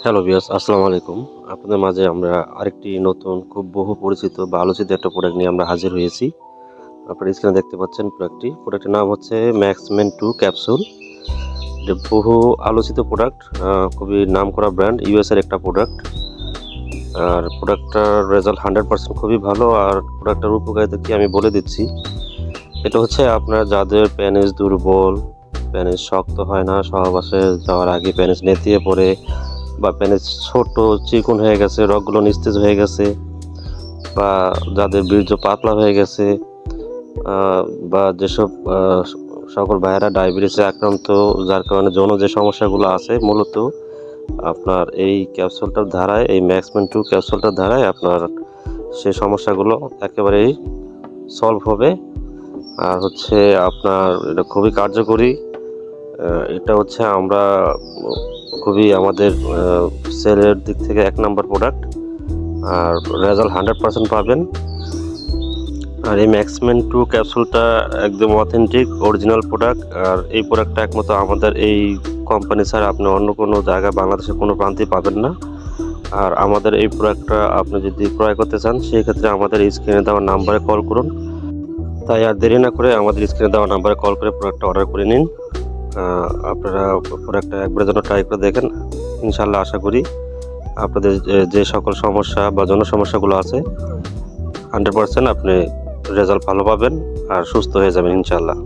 Hello viewers, আসসালামু আলাইকুম। আপনাদের মাঝে আমরা আরেকটি নতুন খুব বহু পরিচিত বা আলোচিত একটা প্রোডাক্ট নিয়ে আমরা হাজির হয়েছি। আপনারা স্ক্রিনে দেখতে পাচ্ছেন প্রোডাক্টের নাম হচ্ছে ম্যাক্সমেন 2 ক্যাপসুল। এটা বহু আলোচিত প্রোডাক্ট, খুবই নামকরা ব্র্যান্ড, ইউএস এর একটা প্রোডাক্ট। আর প্রোডাক্টটার রেজাল্ট 100% খুবই ভালো। আর প্রোডাক্টটার উপকারিতা কি আমি বলে দিচ্ছি। এটা হচ্ছে আপনার যাদের পেনিস দুর্বল, পেনিস শক্ত হয় না, সহবাসে যাওয়ার আগে পেনিস নেতিয়ে পড়ে বা পেনিস ছোট চিকন হয়ে গেছে, রগগুলো নিস্তেজ হয়ে গেছে, বা যাদের বীর্য পাতলা হয়ে গেছে, বা যেসব সকল ভাইয়েরা ডায়াবেটিসে আক্রান্ত, যার কারণে যৌন যে সমস্যাগুলো আছে, মূলত আপনার এই ক্যাপসুলটার ধারায়, এই ম্যাক্সমেন 2 ক্যাপসুলটার ধারায় আপনার সেই সমস্যাগুলো একেবারেই সলভ হবে। আর হচ্ছে আপনার এটা খুবই কার্যকরী। এটা হচ্ছে আমরা খুবই আমাদের সেলের দিক থেকে 1 নাম্বার প্রোডাক্ট। আর রেজাল্ট 100% পাবেন। আর এই ম্যাক্সমেন 2 ক্যাপসুলটা একদম অথেন্টিক অরিজিনাল প্রোডাক্ট। আর এই প্রোডাক্টটা একমাত্র আমাদের এই কোম্পানি ছাড়া আপনি অন্য কোনো জায়গায় বাংলাদেশের কোনো প্রান্তেই পাবেন না। আর আমাদের এই প্রোডাক্টটা আপনি যদি ক্রয় করতে চান, সেক্ষেত্রে আমাদের স্ক্রিনে দেওয়া নাম্বারে কল করুন। তাই আর দেরি না করে আমাদের স্ক্রিনে দেওয়া নাম্বারে কল করে প্রোডাক্টটা অর্ডার করে নিন। আপনারা প্রোডাক্টটা একবারের জন্য ট্রাই করে দেখেন। ইনশাআল্লাহ আশা করি আপনাদের যে সকল সমস্যা বা সমস্যাগুলো আছে, 100% আপনি রেজাল্ট ভালো পাবেন আর সুস্থ হয়ে যাবেন ইনশাআল্লাহ।